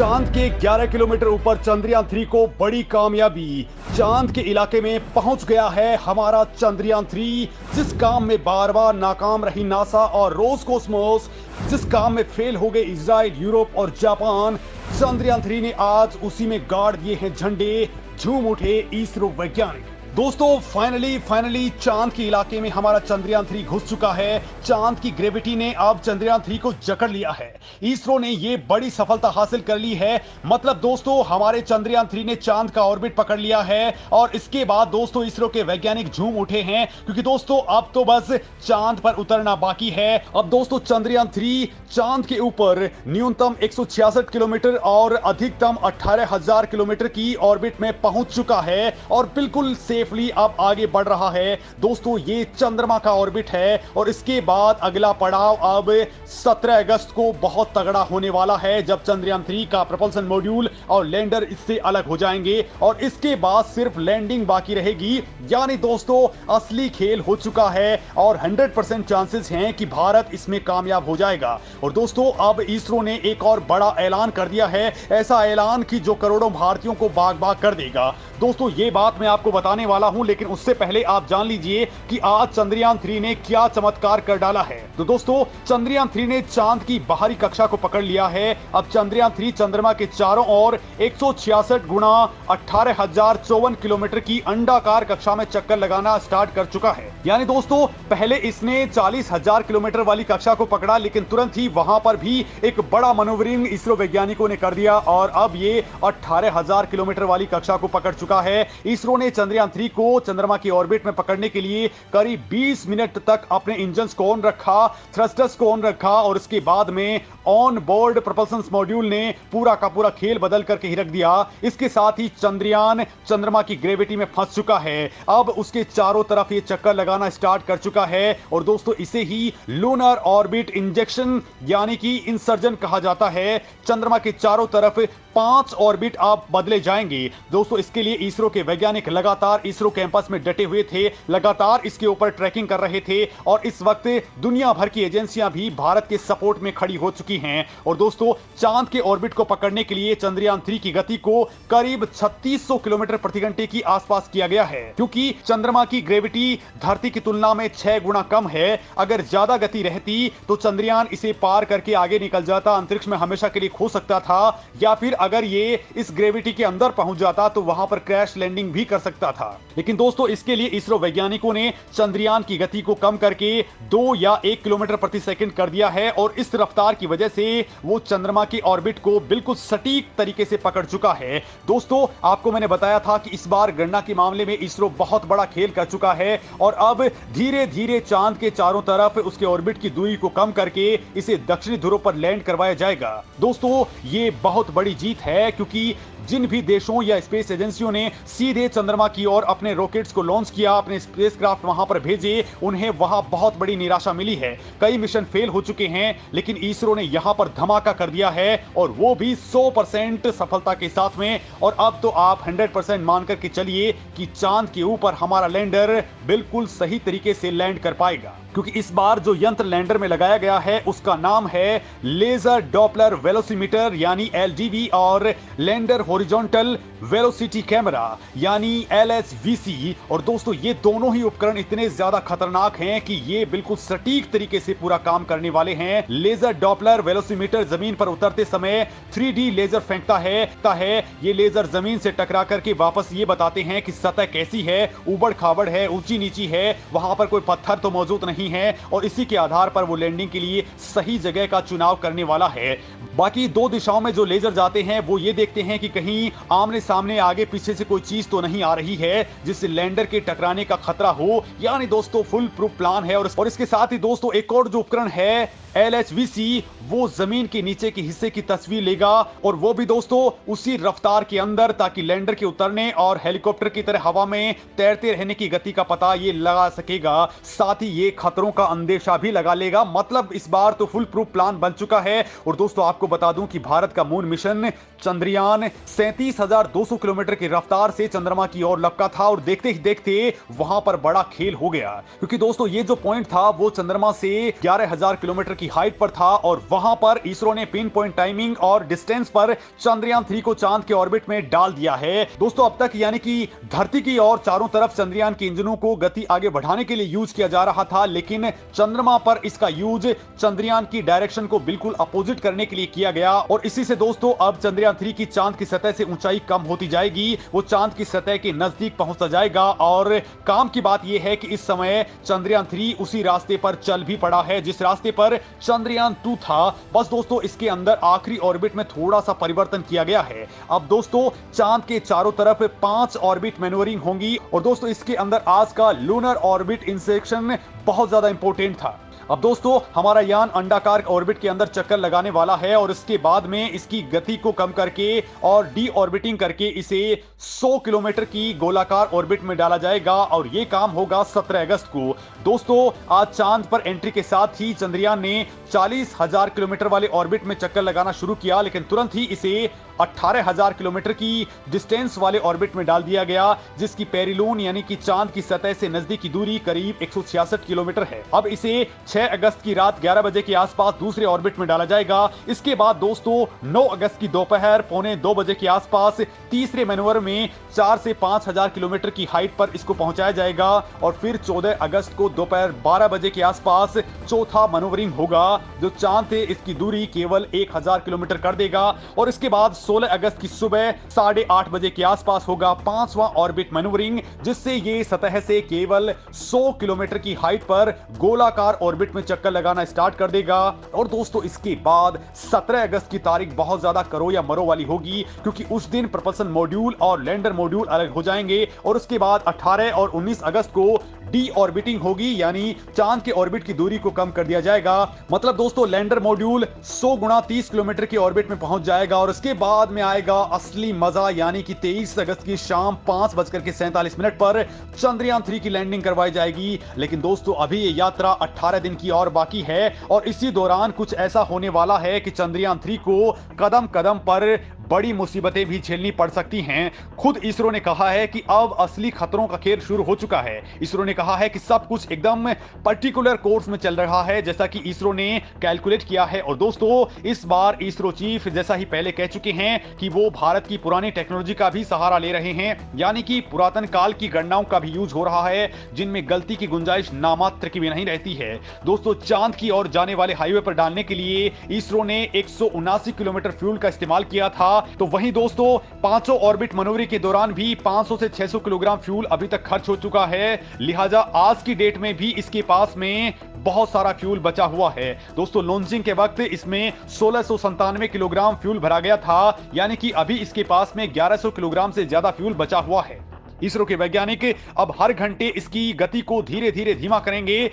चांद के 11 किलोमीटर ऊपर चंद्रयान 3 को बड़ी कामयाबी। चांद के इलाके में पहुंच गया है हमारा चंद्रयान 3, जिस काम में बार बार नाकाम रही नासा और रोसकोसमोस, जिस काम में फेल हो गए इजराइल, यूरोप और जापान। चंद्रयान 3 ने आज उसी में गाड़ दिए हैं झंडे। झूम उठे इसरो वैज्ञानिक। दोस्तों फाइनली चांद के इलाके में हमारा चंद्रयान 3 घुस चुका है। चांद की ग्रेविटी ने अब चंद्रयान 3 को जकड़ लिया है। इसरो ने यह बड़ी सफलता हासिल कर ली है। मतलब दोस्तों हमारे चंद्रयान 3 ने चांद का ऑर्बिट पकड़ लिया है और इसके बाद दोस्तों इसरो के वैज्ञानिक झूम उठे हैं, क्योंकि दोस्तों अब तो बस चांद पर उतरना बाकी है। अब दोस्तों चंद्रयान 3 चांद के ऊपर न्यूनतम 166 किलोमीटर और अधिकतम 18,000 किलोमीटर की ऑर्बिट में पहुंच चुका है और बिल्कुल सेफली अब आगे बढ़ रहा है। दोस्तों ये चंद्रमा का ऑर्बिट है और इसके बाद अगला पड़ाव अब 17 अगस्त को बहुत तगड़ा होने वाला है, जब चंद्रयान 3 का propulsion मॉड्यूल और लैंडर इससे अलग हो जाएंगे और इसके बाद सिर्फ लैंडिंग बाकी रहेगी। यानी दोस्तों असली खेल हो चुका है और 100% चांसेस हैं कि भारत इसमें कामयाब हो जाएगा। और दोस्तों अब इसरो ने एक और बड़ा ऐलान कर दिया है, ऐसा ऐलान कि जो करोड़ों भारतीयों को बाग बाग कर देगा। दोस्तों ये बात मैं आपको बताने वाला हूं, लेकिन उससे पहले आप जान लीजिए कि आज चंद्रयान 3 ने क्या चमत्कार कर डाला है। तो दोस्तों चंद्रयान 3 ने चांद की बाहरी कक्षा को पकड़ लिया है। अब चंद्रयान 3 चंद्रमा के चारों ओर 166 गुणा 18,054 किलोमीटर की अंडाकार कक्षा में चक्कर लगाना स्टार्ट कर चुका है। यानी दोस्तों पहले इसने 40,000 किलोमीटर वाली कक्षा को पकड़ा, लेकिन तुरंत ही वहां पर भी एक बड़ा मनोवरिंग इसरो वैज्ञानिकों ने कर दिया और अब ये 18,000 किलोमीटर वाली कक्षा को पकड़ चुका है। इसरो ने चंद्रयान 3 को चंद्रमा की ऑर्बिट में पकड़ने के लिए करीब 20 मिनट तक अपने इंजन्स को ऑन रखा, थ्रस्टर्स को ऑन रखा और इसके बाद में ऑन बोर्ड प्रोपल्शन मॉड्यूल ने पूरा का पूरा खेल बदल करके ही रख दिया। इसके साथ ही चंद्रयान चंद्रमा की ग्रेविटी में फंस चुका है। अब उसके चारों तरफ ये चक्कर लगाना स्टार्ट कर चुका है और दोस्तों इसे ही लूनर ऑर्बिट इंजेक्शन यानी कि इंसर्जन कहा जाता है। चंद्रमा के चारों तरफ 5 ऑर्बिट अब बदले जाएंगे। दोस्तों इसके लिए इसरो के वैज्ञानिक लगातार इसरो कैंपस में डटे हुए थे, लगातार इसके ऊपर ट्रैकिंग कर रहे थे और इस वक्त दुनिया भर की एजेंसियां भी भारत के सपोर्ट में खड़ी हो चुकी हैं। और दोस्तों चांद के ऑर्बिट को पकड़ने के लिए चंद्रयान 3 की गति को करीब 3600 किलोमीटर प्रति घंटे की आसपास किया गया है, क्योंकि चंद्रमा की ग्रेविटी धरती की तुलना में 6 गुना कम है। अगर ज्यादा गति रहती तो चंद्रयान इसे पार करके आगे निकल जाता, अंतरिक्ष में हमेशा के लिए खो सकता था, या फिर अगर ये इस ग्रेविटी के अंदर पहुंच जाता तो वहां पर क्रैश लैंडिंग भी कर सकता था। लेकिन दोस्तों इसके लिए इसरो वैज्ञानिकों ने चंद्रयान की गति को कम करके 2 या 1 किलोमीटर प्रति सेकंड कर दिया है और इस रफ्तार की वजह से वो चंद्रमा की ऑर्बिट को बिल्कुल सटीक तरीके से पकड़ चुका है। दोस्तों आपको मैंने बताया था कि इस बार गणना के मामले में इसरो बहुत बड़ा खेल कर चुका है और अब धीरे धीरे चांद के चारों तरफ उसके ऑर्बिट की दूरी को कम करके इसे दक्षिणी ध्रुव पर लैंड करवाया जाएगा। दोस्तों ये बहुत बड़ी जीत है, क्योंकि जिन भी देशों या स्पेस एजेंसियों ने सीधे चंद्रमा की ओर अपने रॉकेट्स को लॉन्च किया, अपने स्पेसक्राफ्ट वहां पर भेजे, उन्हें वहां बहुत बड़ी निराशा मिली है। कई मिशन फेल हो चुके हैं, लेकिन इसरो ने यहां पर धमाका कर दिया है और वो भी 100% सफलता के साथ में। और अब तो आप 100% मान करके चलिए कि चांद के ऊपर हमारा लैंडर बिल्कुल सही तरीके से लैंड कर पाएगा, क्योंकि इस बार जो यंत्र लैंडर में लगाया गया है उसका नाम है लेजर डॉपलर वेलोसिमीटर यानी LDV और लैंडर हॉरिजॉन्टल वेलोसिटी कैमरा यानी LHVC। और दोस्तों ये दोनों ही उपकरण इतने ज्यादा खतरनाक हैं कि ये बिल्कुल सटीक तरीके से पूरा काम करने वाले हैं। लेजर डॉपलर वेलोसिमीटर जमीन पर उतरते समय 3D लेजर फेंकता है। ये लेजर जमीन से टकरा करके वापस ये बताते हैं कि सतह कैसी है, उबड़ खाबड़ है, ऊंची नीची है, वहां पर कोई पत्थर तो मौजूद नहीं है और इसी के आधार पर वो लैंडिंग के लिए सही जगह का चुनाव करने वाला है। बाकी 2 दिशाओं में जो लेजर जाते हैं वो ये देखते हैं कि कहीं आमने सामने आगे पीछे से कोई चीज तो नहीं आ रही है जिससे लैंडर के टकराने का खतरा हो। यानी दोस्तों फुल प्रूफ प्लान है। और इसके साथ ही दोस्तों एक और जो उपकरण है LHVC, वो जमीन के नीचे के हिस्से की तस्वीर लेगा और वो भी दोस्तों उसी रफ्तार के अंदर, ताकि लैंडर के उतरने और हेलीकॉप्टर की तरह हवा में तैरते रहने की गति का पता ये लगा सकेगा। साथ ही ये खतरों का अंदेशा भी लगा लेगा। मतलब इस बार तो फुल प्रूफ प्लान बन चुका है। और दोस्तों आपको बता दूं कि भारत का मून मिशन चंद्रयान 37,200 किलोमीटर की रफ्तार से चंद्रमा की ओर लपका था और देखते ही देखते वहां पर बड़ा खेल हो गया, क्योंकि दोस्तों ये जो पॉइंट था वो चंद्रमा से 11,000 किलोमीटर की हाइट पर था और वहां पर इसरो ने पिन पॉइंट टाइमिंग और डिस्टेंस पर चंद्रयान 3 को चांद के ऑर्बिट में डाल दिया है। दोस्तों अब तक यानी कि धरती की और चारों तरफ चंद्रयान के इंजनों को गति आगे बढ़ाने के लिए यूज किया जा रहा था, लेकिन चंद्रमा पर इसका यूज चंद्रयान की डायरेक्शन को बिल्कुल अपोजिट करने के लिए किया गया और इसी से दोस्तों अब चंद्रयान 3 की चांद की सतह से ऊंचाई कम होती जाएगी, वो चांद की सतह के नजदीक पहुंचता जाएगा। और काम की बात यह है कि इस समय चंद्रयान 3 उसी रास्ते पर चल भी पड़ा है जिस रास्ते पर चंद्रयान 2 था। बस दोस्तों इसके अंदर आखिरी ऑर्बिट में थोड़ा सा परिवर्तन किया गया है। अब दोस्तों चांद के चारों तरफ 5 ऑर्बिट मैन्यूवरिंग होंगी और दोस्तों इसके अंदर आज का लूनर ऑर्बिट इंसेक्शन बहुत ज्यादा इंपॉर्टेंट था। अब दोस्तों हमारा यान अंडाकार ऑर्बिट के अंदर चक्कर लगाने वाला है और इसके बाद में इसकी गति को कम करके और डी ऑर्बिटिंग करके इसे 100 किलोमीटर की गोलाकार ऑर्बिट में डाला जाएगा और यह काम होगा 17 अगस्त को। दोस्तों आज चांद पर एंट्री के साथ ही चंद्रयान ने 40,000 किलोमीटर वाले ऑर्बिट में चक्कर लगाना शुरू किया, लेकिन तुरंत ही इसे 18,000 किलोमीटर की डिस्टेंस वाले ऑर्बिट में डाल दिया गया, जिसकी पेरिलून यानी कि चांद की सतह से नजदीक की दूरी करीब 166 किलोमीटर है। अब इसे 6 अगस्त की रात 11 बजे के आसपास दूसरे ऑर्बिट में डाला जाएगा। इसके बाद दोस्तों 9 अगस्त की दोपहर 1:45 बजे के आसपास तीसरे मैनूवर में 4 से 5,000 किलोमीटर की हाइट पर इसको पहुंचाया जाएगा और फिर 14 अगस्त को दोपहर 12 बजे के आसपास चौथा मैनूवरिंग होगा जो चांद से इसकी दूरी केवल 1,000 किलोमीटर कर देगा और इसके बाद 16 अगस्त की सुबह 8:30 बजे के आसपास होगा 5वां ऑर्बिट मैनूवरिंग, जिससे ये सतह से केवल 100 किलोमीटर की हाइट पर गोलाकार ऑर्बिट में चक्कर लगाना स्टार्ट कर देगा। और दोस्तों इसके बाद 17 अगस्त की तारीख बहुत ज्यादा करो या मरो वाली होगी, क्योंकि उस दिन प्रपल्सन मॉड्यूल और लैंडर मॉड्यूल अलग हो जाएंगे और उसके बाद 18 और 19 अगस्त को डी ऑर्बिटिंग होगी, यानी चांद के ऑर्बिट की दूरी को कम कर दिया जाएगा। मतलब दोस्तों लैंडर मॉड्यूल 100 गुणा 30 किलोमीटर की ऑर्बिट में पहुंच जाएगा और उसके बाद में आएगा असली मजा, यानी कि 23 अगस्त की शाम 5:47 पर चंद्रयान 3 की लैंडिंग करवाई जाएगी। लेकिन दोस्तों अभी ये यात्रा 18 दिन की और बाकी है और इसी दौरान कुछ ऐसा होने वाला है कि चंद्रयान 3 को कदम कदम पर बड़ी मुसीबतें भी झेलनी पड़ सकती हैं। खुद इसरो ने कहा है कि अब असली खतरों का खेल शुरू हो चुका है। इसरो ने कहा है कि सब कुछ एकदम पर्टिकुलर कोर्स में चल रहा है जैसा कि इसरो ने कैलकुलेट किया है। और दोस्तों इस बार इसरो चीफ जैसा ही पहले कह चुके हैं कि वो भारत की पुरानी टेक्नोलॉजी का भी सहारा ले रहे हैं, यानी कि पुरातन काल की गणनाओं का भी यूज हो रहा है जिनमें गलती की गुंजाइश नामात्र की भी नहीं रहती है। दोस्तों चांद की ओर जाने वाले हाईवे पर डालने के लिए इसरो ने 179 किलोमीटर फ्यूल का इस्तेमाल किया था। तो वहीं दोस्तों पांचों ऑर्बिट मनोवरी के दौरान भी 500 से 600 किलोग्राम फ्यूल अभी तक खर्च हो चुका है, लिहाजा आज की डेट में भी इसके पास में बहुत सारा फ्यूल बचा हुआ है। दोस्तों लॉन्चिंग के वक्त इसमें 1697 किलोग्राम फ्यूल भरा गया था, यानी कि अभी इसके पास में 1100 किलोग्राम से ज्यादा फ्यूल बचा हुआ है। इसरो के वैज्ञानिक अब हर घंटे इसकी गति को धीरे धीरे धीमा करेंगे